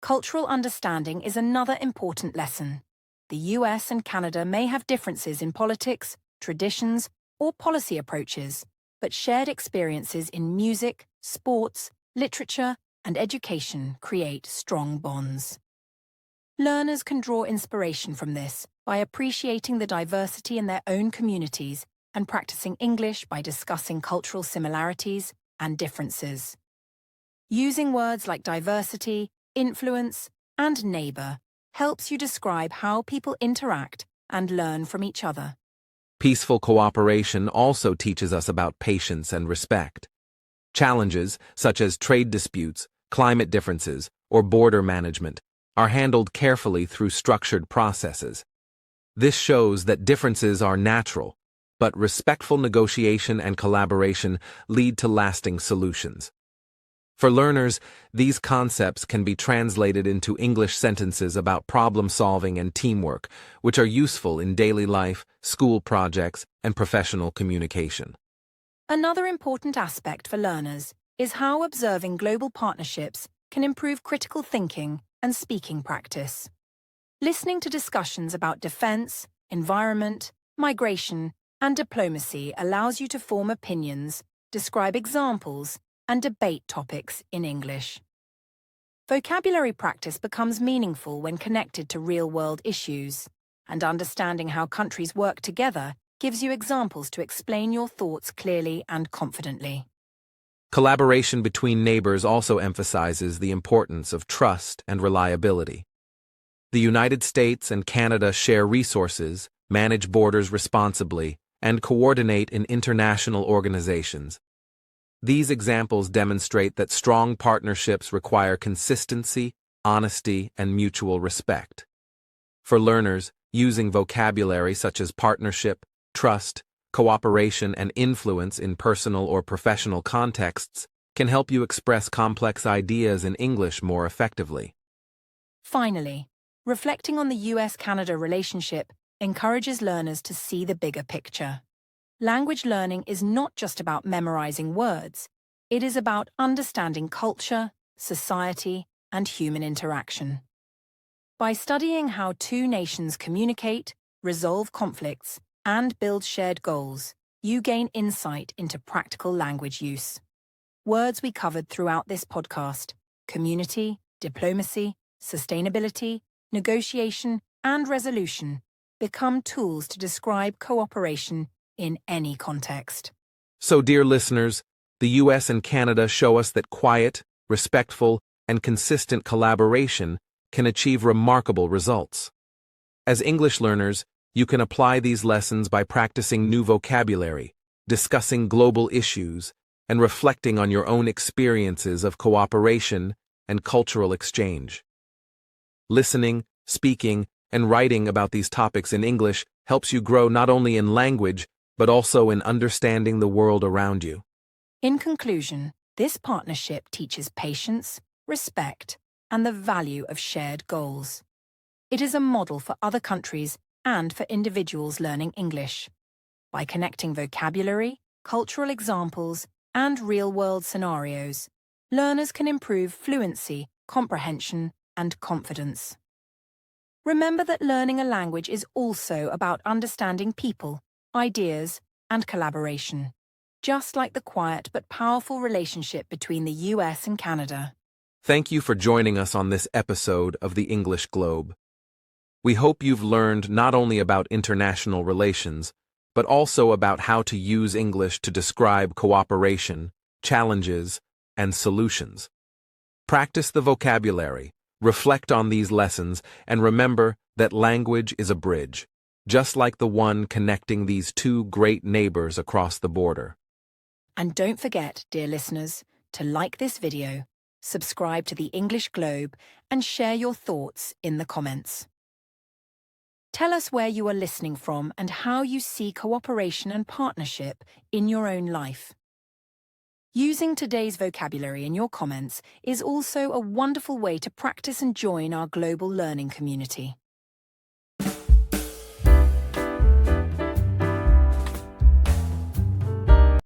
Cultural understanding is another important lesson. The US and Canada may have differences in politics, traditions, or policy approaches, but shared experiences in music, sports, literature, and education create strong bonds. Learners can draw inspiration from this by appreciating the diversity in their own communities and practicing English by discussing cultural similarities and differences. Using words like diversity, influence, and neighbor helps you describe how people interact and learn from each other. Peaceful cooperation also teaches us about patience and respect. Challenges, such as trade disputes, climate differences, or border management, are handled carefully through structured processes. This shows that differences are natural, but respectful negotiation and collaboration lead to lasting solutions. For learners, these concepts can be translated into English sentences about problem-solving and teamwork, which are useful in daily life, school projects, and professional communication. Another important aspect for learners is how observing global partnerships can improve critical thinking and speaking practice. Listening to discussions about defense, environment, migration, and diplomacy allows you to form opinions, describe examples, and debate topics in English. Vocabulary practice becomes meaningful when connected to real-world issues, and understanding how countries work together gives you examples to explain your thoughts clearly and confidently. Collaboration between neighbors also emphasizes the importance of trust and reliability. The United States and Canada share resources, manage borders responsibly, and coordinate in international organizations. These examples demonstrate that strong partnerships require consistency, honesty, and mutual respect. For learners, using vocabulary such as partnership, trust, cooperation, and influence in personal or professional contexts can help you express complex ideas in English more effectively. Finally, reflecting on the US-Canada relationship encourages learners to see the bigger picture. Language learning is not just about memorizing words, it is about understanding culture, society, and human interaction. By studying how two nations communicate, resolve conflicts, and build shared goals, you gain insight into practical language use. Words we covered throughout this podcast: community, diplomacy, sustainability, negotiation, and resolution become tools to describe cooperation in any context. So, dear listeners, the US and Canada show us that quiet, respectful, and consistent collaboration can achieve remarkable results. As English learners, you can apply these lessons by practicing new vocabulary, discussing global issues, and reflecting on your own experiences of cooperation and cultural exchange. Listening, speaking, and writing about these topics in English helps you grow not only in language, but also in understanding the world around you. In conclusion, this partnership teaches patience, respect, and the value of shared goals. It is a model for other countries and for individuals learning English. By connecting vocabulary, cultural examples, and real-world scenarios, learners can improve fluency, comprehension, and confidence. Remember that learning a language is also about understanding people, ideas, and collaboration, just like the quiet but powerful relationship between the US and Canada. Thank you for joining us on this episode of the English Globe. We hope you've learned not only about international relations, but also about how to use English to describe cooperation, challenges, and solutions. Practice the vocabulary, reflect on these lessons, and remember that language is a bridge, just like the one connecting these two great neighbors across the border. And don't forget, dear listeners, to like this video, subscribe to the English Globe, and share your thoughts in the comments. Tell us where you are listening from and how you see cooperation and partnership in your own life. Using today's vocabulary in your comments is also a wonderful way to practice and join our global learning community.